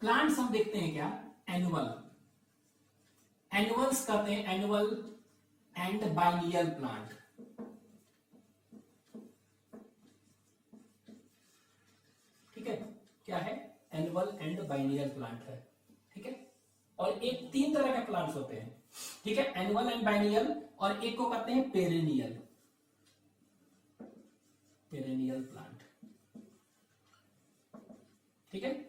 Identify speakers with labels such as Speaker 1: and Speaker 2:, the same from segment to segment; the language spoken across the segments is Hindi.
Speaker 1: प्लांट्स हम देखते हैं क्या, एनुअल, एनुअल्स कहते हैं एनुअल एंड बाइनियल प्लांट। ठीक है, क्या है, एनुअल एंड बाइनियल प्लांट है। ठीक है, और एक तीन तरह के प्लांट्स होते हैं। ठीक है, एनुअल एंड बाइनियल, और एक को कहते हैं पेरेनियल, पेरेनियल प्लांट। ठीक है,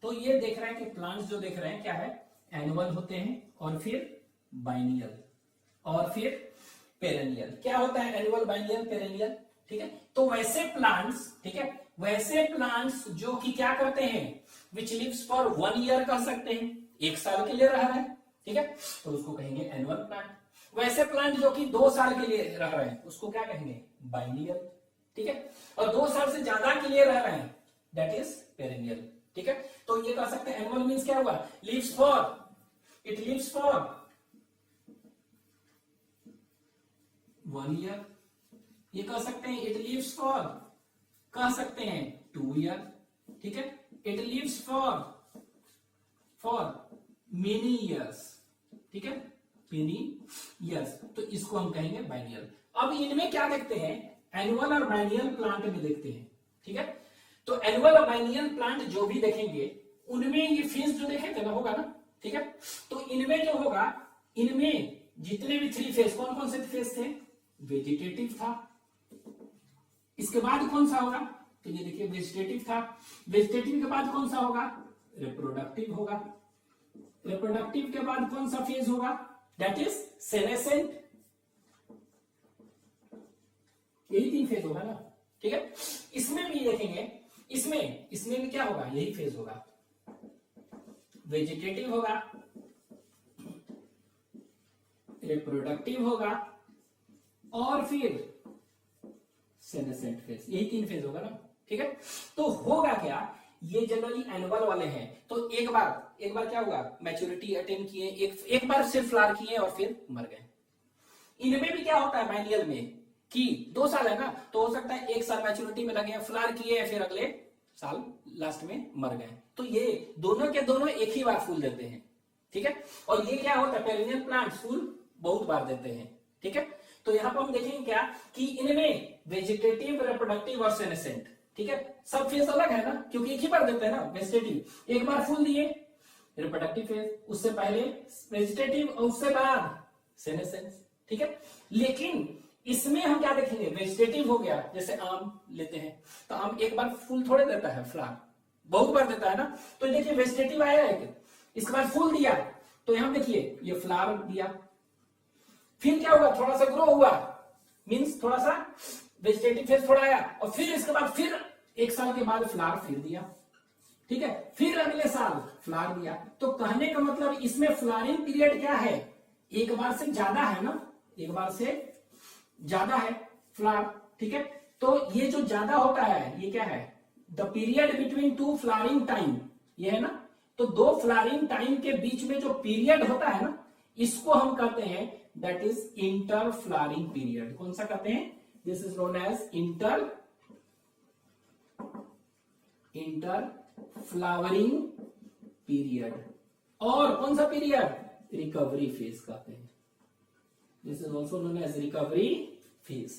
Speaker 1: तो ये देख रहे हैं कि प्लांट्स जो देख रहे हैं क्या है, एनुअल होते हैं और फिर बाइनियल और फिर पेरेनियल। क्या होता है एनुअल, बाइनियल, पेरेनियल? ठीक है, तो वैसे प्लांट्स, ठीक है, वैसे प्लांट्स जो कि क्या करते हैं, विच लिव्स फॉर 1 ईयर कह सकते हैं, 1 साल के लिए रह रहे हैं। ठीक है, तो उसको कहेंगे एनुअल प्लांट। वैसे प्लांट जो कि 2 साल के लिए रह रहे हैं उसको क्या कहेंगे, बाइनियल। ठीक है, और 2 साल से ज्यादा के लिए रह रहे हैं दैट इज पेरेनियल। ठीक है, तो ये कह सकते हैं एनुअल मींस क्या हुआ, lives for, it lives for 1 year. ये कह सकते हैं इट लिव्स फॉर, कह सकते हैं 2 ईयर। ठीक है, it lives for many years. ठीक है, मेनी ईयर्स, तो इसको हम कहेंगे बाइनियल। अब इनमें क्या देखते हैं, एनुअल और बाइनियल प्लांट में देखते हैं। ठीक है, तो एनुअल और बाइनियल प्लांट जो भी देखेंगे उनमें ये फेज जो देखेंगे ना होगा ना। ठीक है, तो इनमें जो होगा, इनमें जितने भी 3 फेज, कौन कौन से फेज थे, वेजिटेटिव था, इसके बाद कौन सा होगा, तो ये देखिए वेजिटेटिव था, वेजिटेटिव के बाद कौन सा होगा, रिप्रोडक्टिव होगा, रिप्रोडक्टिव के बाद कौन सा फेज होगा, दैट इज सेनेसेंट। यही 3 फेज होगा ना। ठीक है, इसमें भी देखेंगे, इसमें भी क्या होगा, यही फेज होगा, वेजिटेटिव होगा, रिप्रोडक्टिव होगा और फिर सेनेसेंट फेज, यही 3 फेज होगा ना। ठीक है, तो होगा क्या, ये जनरली एनुअल वाले हैं, तो एक बार क्या होगा, मैच्योरिटी अटेन किए, एक बार सिर्फ फ्लावर किए और फिर मर गए। इनमें भी क्या होता है बाइनियल में कि 2 साल है ना, तो हो सकता है 1 साल मैच्योरिटी में लगे, फ्लावर किए, फिर अगले साल लास्ट में मर गए। तो ये दोनों के दोनों एक ही बार फूल देते हैं। ठीक है, और ये क्या होता है, पेरेनियल प्लांट फूल बहुत बार देते हैं। ठीक है, तो यहां पर हम देखेंगे क्या कि इनमें वेजिटेटिव, रिप्रोडक्टिव और सेनेसेंट, ठीक है, सब फेज अलग है ना, क्योंकि एक ही बार देते हैं ना। वेजिटेटिव एक बार फूल दिए, रिप्रोडक्टिव फेज, उससे पहले वेजिटेटिव और उससे बाद सेनेसेंट। ठीक है, लेकिन इसमें हम क्या देखेंगे, वेजिटेटिव हो गया, जैसे आम लेते हैं, तो आम एक बार फूल थोड़े देता है, फ्लावर बहुत बार देता है ना। तो देखिए वेजिटेटिव आया है, इसके बाद फूल दिया, तो यहां देखिए ये फ्लावर दिया, फिर क्या हुआ, थोड़ा सा ग्रो हुआ, मींस थोड़ा सा वेजिटेटिव फेज थोड़ा आया, और फिर इसके बाद फिर 1 साल के बाद फ्लावर फिर दिया। ठीक है, फिर अगले साल फ्लावर दिया। तो कहने का मतलब इसमें फ्लावरिंग पीरियड क्या है, एक बार से ज्यादा है ना, एक बार से ज्यादा है फ्लावर। ठीक है, तो ये जो ज्यादा होता है ये क्या है, the period between 2 flowering time, ये है ना। तो 2 फ्लावरिंग टाइम के बीच में जो पीरियड होता है ना, इसको हम कहते हैं that is inter flowering period. कौन सा कहते हैं, this is known as inter flowering period. और कौन सा पीरियड, रिकवरी फेज कहते हैं, this is also known as recovery phase.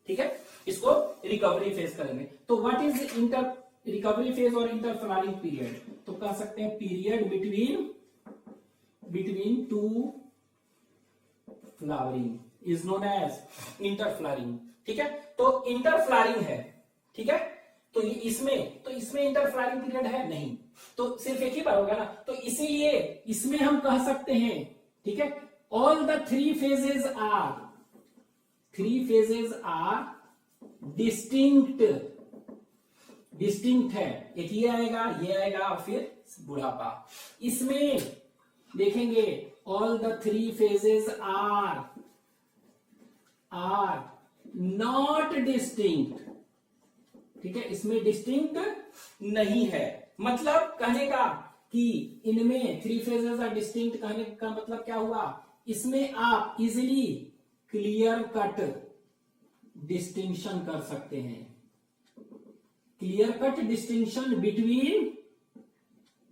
Speaker 1: ठीक है, इसको रिकवरी फेज करेंगे। तो what is inter recovery phase और इंटर फ्लावरिंग पीरियड, तो कह सकते हैं period between 2 flowering is known as inter flowering. ठीक है, तो इंटर फ्लावरिंग है। ठीक है, तो इसमें इंटर फ्लावरिंग पीरियड है नहीं, तो सिर्फ एक ही बार होगा ना, तो इसीलिए इसमें हम कह सकते हैं, ठीक है, all the 3 phases are distinct है। एक ये आएगा और फिर बुढ़ापा। इसमें देखेंगे all the 3 phases are not distinct. ठीक है, इसमें डिस्टिंक्ट नहीं है। मतलब कहने का कि इनमें 3 phases आर डिस्टिंक्ट, कहने का मतलब क्या हुआ, इसमें आप इजिली क्लियर कट डिस्टिंक्शन कर सकते हैं, clear cut distinction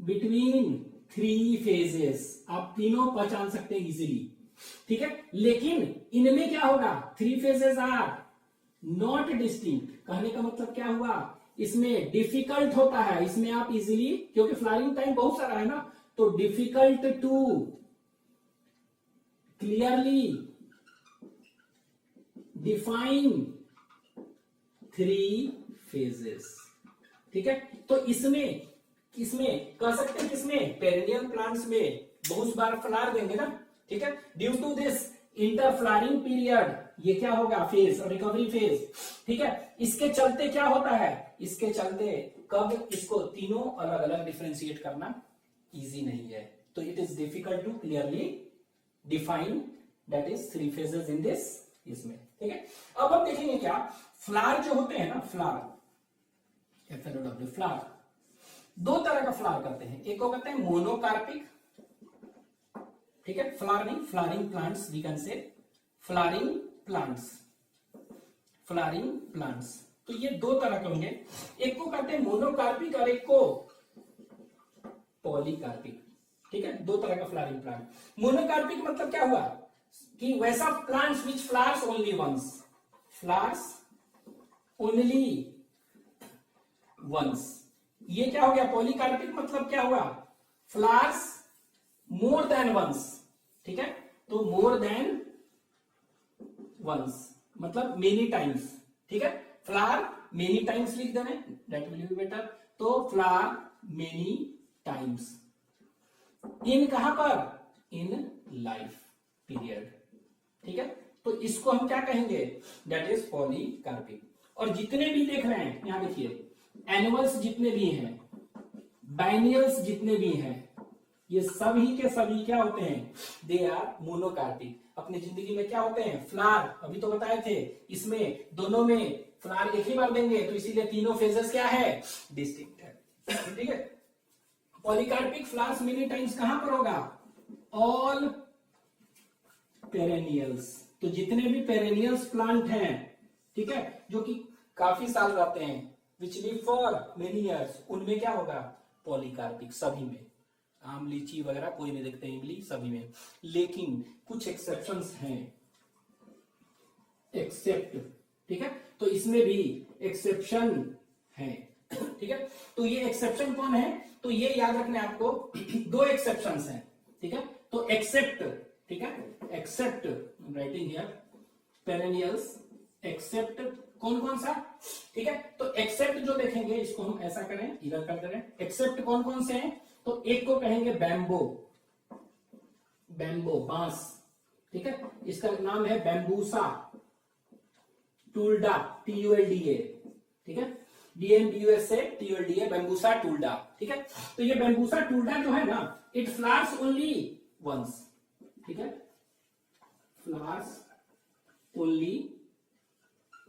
Speaker 1: between 3 phases, आप तीनों पहचान सकते हैं इजीली, ठीक है। लेकिन इनमें क्या होगा, 3 फेजेस आर नॉट डिस्टिंक्ट, कहने का मतलब क्या हुआ, इसमें डिफिकल्ट होता है, इसमें आप इजीली, क्योंकि फ्लावरिंग टाइम बहुत सारा है ना, तो difficult to clearly define 3 phases, ठीक है। तो इसमें कह सकते हैं, किसमें, पेरेनियल प्लांट्स में बहुत बार फ्लावर देंगे ना, ठीक है। Due to this inter flowering period, ये क्या होगा, फेज और रिकवरी फेज, ठीक है। इसके चलते क्या होता है, इसके चलते कब इसको तीनों अलग अलग डिफरेंशिएट करना इजी नहीं है, तो it is difficult to clearly define that is 3 phases in this, इसमें, ठीक है। अब हम देखेंगे क्या, फ्लावर जो होते हैं ना, फ्लावर FLOW, फ्लावर 2 तरह का फ्लावर करते हैं, एक को कहते हैं मोनोकार्पिक, ठीक है, फ्लावर नहीं, flowering plants we can say, flowering plants, तो ये 2 तरह के होंगे, एक को कहते हैं मोनोकार्पिक और एक को पॉलीकार्पिक, ठीक है। 2 तरह का फ्लावरिंग प्लांट। मोनोकार्पिक मतलब क्या हुआ कि वैसा plants which flowers only once, ये क्या हो गया, पॉलीकार्पिक मतलब क्या हुआ, फ्लावर्स मोर देन वंस, ठीक है। तो मोर देन वंस मतलब मेनी टाइम्स, ठीक है, फ्लावर मेनी टाइम्स लिख देना, दैट विल बी बेटर, तो फ्लावर मेनी टाइम्स इन कहां पर, इन लाइफ पीरियड, ठीक है। तो इसको हम क्या कहेंगे, दैट इज पॉलीकार्पिक। और जितने भी देख रहे हैं यहां देखिए, एनुअल्स जितने भी हैं, बाइनियल्स जितने भी हैं, ये सभी के सभी क्या होते हैं, दे आर मोनोकार्पिक। अपनी जिंदगी में क्या होते हैं, फ्लावर, अभी तो बताए थे, इसमें दोनों में फ्लावर एक ही बार देंगे, तो इसीलिए तीनों फेजेस क्या है, डिस्टिंक्ट है, ठीक है। पॉलीकार्पिक फ्लावर्स मेनी टाइम्स कहां पर होगा, ऑल पेरेनियल्स, तो जितने भी पेरेनियल्स प्लांट हैं, ठीक है, जो कि काफी साल रहते हैं, which live for many years, उनमें क्या होगा, पॉलीकार्पिक, सभी में, आम लीची वगैरह कोई नहीं देखते इमली, सभी में। लेकिन कुछ एक्सेप्शंस हैं, एक्सेप्ट, ठीक है, तो इसमें भी एक्सेप्शन है, ठीक है। तो ये एक्सेप्शन कौन है, तो ये याद रखना है आपको, 2 एक्सेप्शंस हैं, ठीक है। तो एक्सेप्ट, ठीक है, except writing here perennials, except कौन कौन सा, ठीक है। तो एक्सेप्ट जो देखेंगे, इसको हम ऐसा करें, इधर कर दे रहे हैं, एक्सेप्ट कौन कौन से हैं, तो एक को कहेंगे बैम्बो बांस, ठीक है, इसका नाम है बैम्बूसा टूल्डा, TULDA, ठीक है, BAMBUSA TULDA, बैम्बूसा टूल्डा, ठीक है। तो ये बैम्बूसा टूल्डा जो है ना, इट फ्लावर्स ओनली वंस, ठीक है, फ्लावर्स ओनली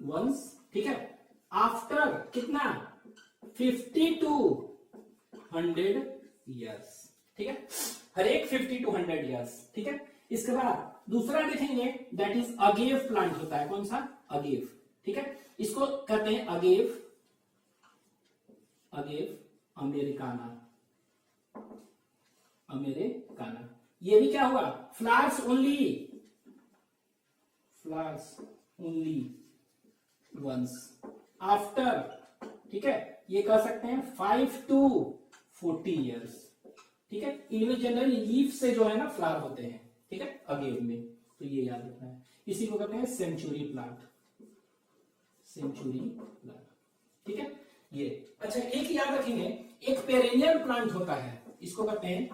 Speaker 1: वंस, ठीक है, आफ्टर कितना, 50 to 100 ईयर्स, ठीक है, हर एक 50 to 100 ईयर्स, ठीक है। इसके बाद दूसरा देखेंगे, दैट इज अगेव प्लांट होता है, कौन सा, अगेव, ठीक है, इसको कहते हैं अगेव अमेरिकाना, ये भी क्या हुआ, फ्लावर्स ओनली वंस आफ्टर, ठीक है, ये कह सकते हैं 5 to 40 ईयर्स, ठीक है। इनमें जनरली लीफ से जो है ना फ्लावर होते हैं, ठीक है, अगेव में, तो ये याद रखना है। इसी को कहते हैं सेंचुरी प्लांट, ठीक है, ये। अच्छा, एक याद रखेंगे, एक पेरेनियल प्लांट होता है, इसको कहते हैं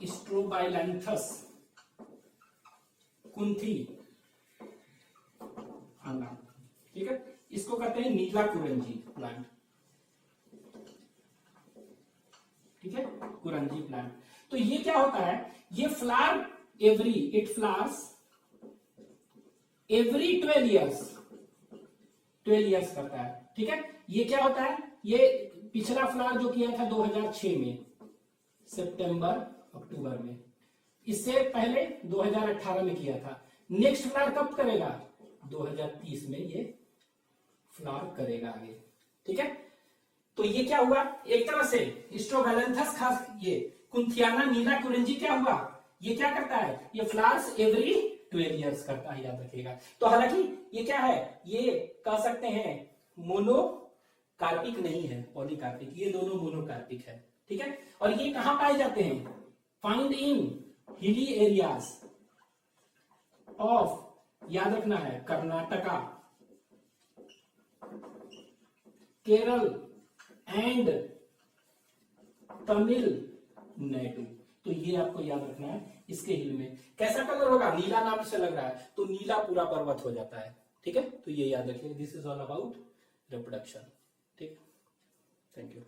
Speaker 1: स्ट्रोबाइलैंथस कुंथी, ठीक है, इसको कहते हैं नीला कुरंजी प्लांट, ठीक है, कुरंजी प्लांट। तो ये क्या होता है, ये flower it flowers every 12 years करता है, ठीक है। ये क्या होता है, ये पिछला फ्लावर जो किया था 2006 में, सितंबर अक्टूबर में, इससे पहले 2018 में किया था। नेक्स्ट फ्लावर कब करेगा, 2030 में ये फ्लावर करेगा आगे, ठीक है। तो ये क्या हुआ, एक तरह से स्ट्रोगैलेंथस खास ये कुंथियाना नीला कुरिंजी क्या हुआ, ये क्या करता है, ये फ्लावर्स एवरी 12 ईयर्स करता है, याद रखिएगा। तो हालांकि ये क्या है, ये कह सकते हैं मोनोकार्पिक नहीं है, पॉलीकार्पिक, ये दोनों मोनोकार्पिक है, ठीक है। और ये कहां पाए जाते हैं, find in hilly areas of, याद रखना है, कर्नाटका, केरल एंड तमिलनाडु। तो ये आपको याद रखना है, इसके हिल में कैसा कलर होगा, नीला नाम से लग रहा है तो नीला पूरा पर्वत हो जाता है, ठीक है। तो ये याद रखिए, this is all about reproduction, ठीक। Thank you.